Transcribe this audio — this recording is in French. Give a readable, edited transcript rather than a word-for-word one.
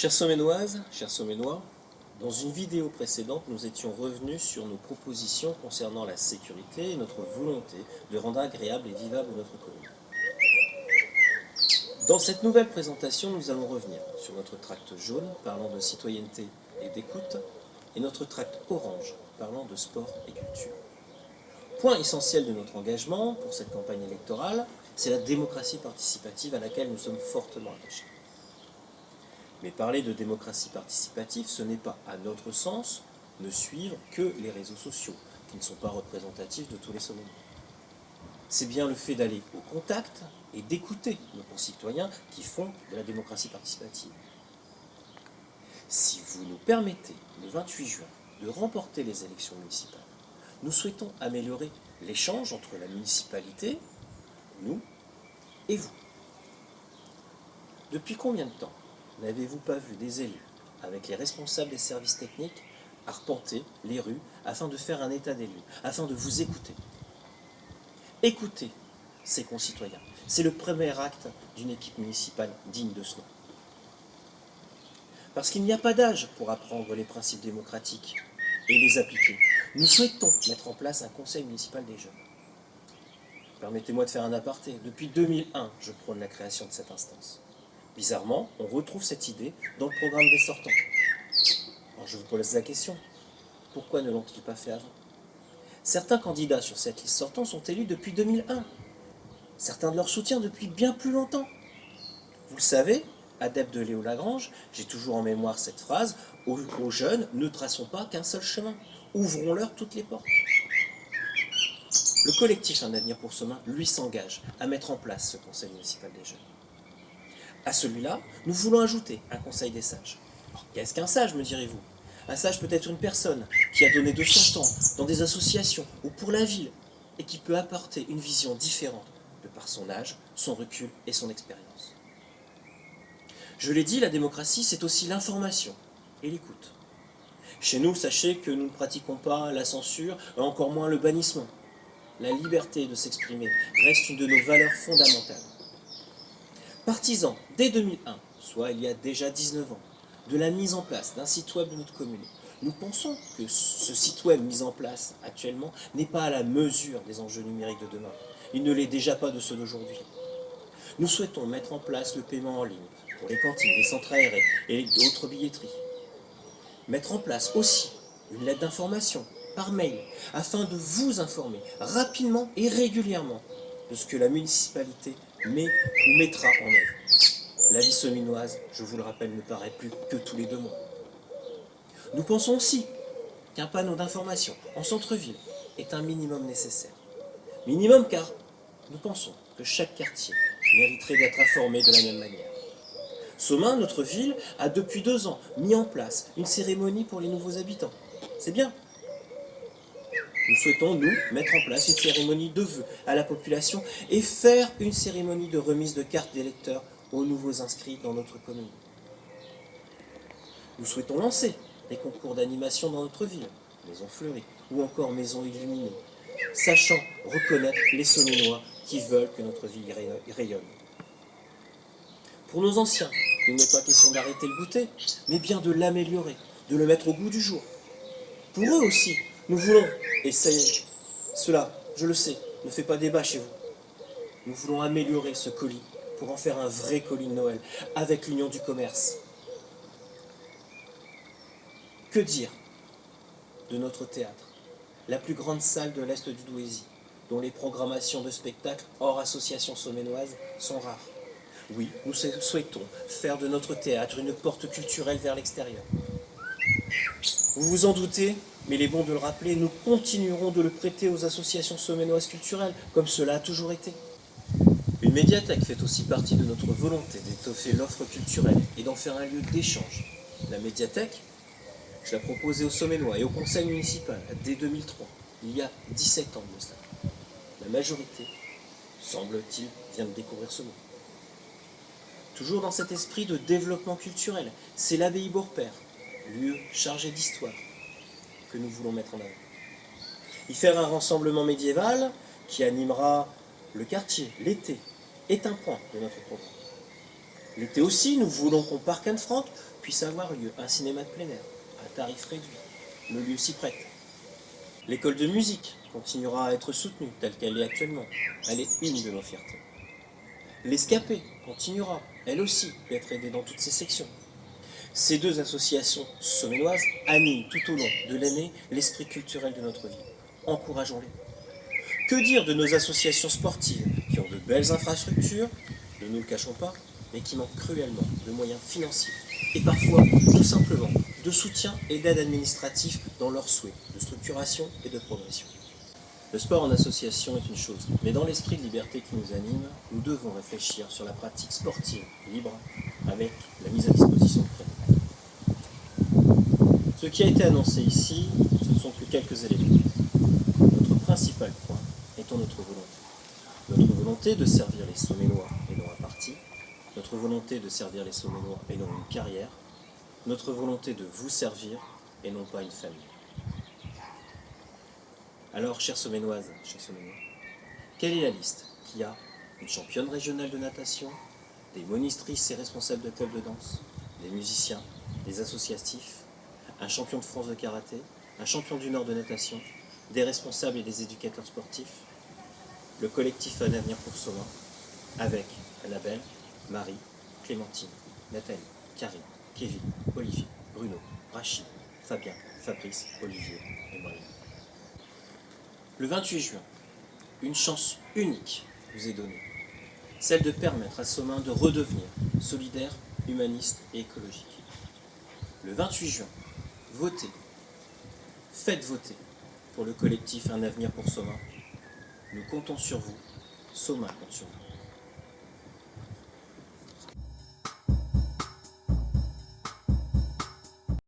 Chères Soménoises, chers Soménois, dans une vidéo précédente, nous étions revenus sur nos propositions concernant la sécurité et notre volonté de rendre agréable et vivable notre commune. Dans cette nouvelle présentation, nous allons revenir sur notre tract jaune parlant de citoyenneté et d'écoute et notre tract orange parlant de sport et culture. Point essentiel de notre engagement pour cette campagne électorale, c'est la démocratie participative à laquelle nous sommes fortement attachés. Mais parler de démocratie participative, ce n'est pas, à notre sens, ne suivre que les réseaux sociaux, qui ne sont pas représentatifs de tous les Soménois. C'est bien le fait d'aller au contact et d'écouter nos concitoyens qui font de la démocratie participative. Si vous nous permettez, le 28 juin, de remporter les élections municipales, nous souhaitons améliorer l'échange entre la municipalité, nous, et vous. Depuis combien de temps n'avez-vous pas vu des élus, avec les responsables des services techniques, arpenter les rues afin de faire un état des lieux, afin de vous écouter? Écouter ses concitoyens, c'est le premier acte d'une équipe municipale digne de ce nom. Parce qu'il n'y a pas d'âge pour apprendre les principes démocratiques et les appliquer. Nous souhaitons mettre en place un conseil municipal des jeunes. Permettez-moi de faire un aparté. Depuis 2001, je prône la création de cette instance. Bizarrement, on retrouve cette idée dans le programme des sortants. Alors je vous pose la question, pourquoi ne l'ont-ils pas fait avant? Certains candidats sur cette liste sortants sont élus depuis 2001. Certains de leur soutien depuis bien plus longtemps. Vous le savez, adepte de Léo Lagrange, j'ai toujours en mémoire cette phrase, aux jeunes, ne traçons pas qu'un seul chemin, ouvrons-leur toutes les portes. Le collectif Un avenir pour Somain, lui, s'engage à mettre en place ce conseil municipal des jeunes. À celui-là, nous voulons ajouter un conseil des sages. Qu'est-ce qu'un sage, me direz-vous? Un sage peut être une personne qui a donné de son temps dans des associations ou pour la ville et qui peut apporter une vision différente de par son âge, son recul et son expérience. Je l'ai dit, la démocratie, c'est aussi l'information et l'écoute. Chez nous, sachez que nous ne pratiquons pas la censure, et encore moins le bannissement. La liberté de s'exprimer reste une de nos valeurs fondamentales. Partisans, dès 2001, soit il y a déjà 19 ans, de la mise en place d'un site web de notre commune, nous pensons que ce site web mis en place actuellement n'est pas à la mesure des enjeux numériques de demain. Il ne l'est déjà pas de ceux d'aujourd'hui. Nous souhaitons mettre en place le paiement en ligne pour les cantines, les centres aérés et d'autres billetteries. Mettre en place aussi une lettre d'information par mail afin de vous informer rapidement et régulièrement de ce que la municipalité met ou mettra en œuvre. La vie soménoise, je vous le rappelle, ne paraît plus que tous les 2 mois. Nous pensons aussi qu'un panneau d'information en centre-ville est un minimum nécessaire. Minimum car nous pensons que chaque quartier mériterait d'être informé de la même manière. Somain, notre ville, a depuis 2 ans mis en place une cérémonie pour les nouveaux habitants. C'est bien. Nous souhaitons, nous, mettre en place une cérémonie de vœux à la population et faire une cérémonie de remise de cartes d'électeurs aux nouveaux inscrits dans notre commune. Nous souhaitons lancer des concours d'animation dans notre ville, maisons fleuries ou encore maisons illuminées, sachant reconnaître les Soménois qui veulent que notre ville rayonne. Pour nos anciens, il n'est pas question d'arrêter le goûter, mais bien de l'améliorer, de le mettre au goût du jour. Pour eux aussi, nous voulons, et cela, je le sais, ne fait pas débat chez vous, nous voulons améliorer ce colis pour en faire un vrai colis de Noël, avec l'Union du commerce. Que dire de notre théâtre, la plus grande salle de l'Est du Douaisis, dont les programmations de spectacles hors association soménoise sont rares? Oui, nous souhaitons faire de notre théâtre une porte culturelle vers l'extérieur. Vous vous en doutez, mais il est bon de le rappeler, nous continuerons de le prêter aux associations soménoises culturelles, comme cela a toujours été. Une médiathèque fait aussi partie de notre volonté d'étoffer l'offre culturelle et d'en faire un lieu d'échange. La médiathèque, je l'ai proposée aux Soménois et au conseil municipal dès 2003, il y a 17 ans de cela. La majorité, semble-t-il, vient de découvrir ce mot. Toujours dans cet esprit de développement culturel, c'est l'abbaye Beaurepaire, lieu chargé d'histoire, que nous voulons mettre en œuvre. Y faire un rassemblement médiéval qui animera le quartier l'été est un point de notre programme. L'été aussi, nous voulons qu'au parc Anne-Franck, puisse avoir lieu, un cinéma de plein air, à tarif réduit. Le lieu s'y prête. L'école de musique continuera à être soutenue telle qu'elle est actuellement. Elle est une de nos fiertés. L'Escapé continuera, elle aussi, d'être aidée dans toutes ses sections. Ces deux associations somménoises animent tout au long de l'année l'esprit culturel de notre ville. Encourageons-les. Que dire de nos associations sportives qui ont de belles infrastructures, ne nous le cachons pas, mais qui manquent cruellement de moyens financiers et parfois, tout simplement, de soutien et d'aide administrative dans leurs souhaits de structuration et de progression. Le sport en association est une chose, mais dans l'esprit de liberté qui nous anime, nous devons réfléchir sur la pratique sportive libre avec la mise à disposition de crédits. Ce qui a été annoncé ici, ce ne sont que quelques éléments. Notre principal point étant notre volonté. Notre volonté de servir les Somménois et non un parti, notre volonté de servir les Somménois et non une carrière, notre volonté de vous servir et non pas une famille. Alors, chères Somménoises, chers Somménois, quelle est la liste qui a une championne régionale de natation, des monistrices et responsables de clubs de danse, des musiciens, des associatifs, un champion de France de karaté, un champion du Nord de natation, des responsables et des éducateurs sportifs, le collectif Un avenir pour Somain, avec Annabelle, Marie, Clémentine, Nathalie, Karine, Kevin, Olivier, Bruno, Rachid, Fabien, Fabrice, Olivier et moi-même. Le 28 juin, une chance unique vous est donnée, celle de permettre à Somain de redevenir solidaire, humaniste et écologique. Le 28 juin, votez, faites voter pour le collectif Un avenir pour Somain. Nous comptons sur vous, Somain compte sur vous.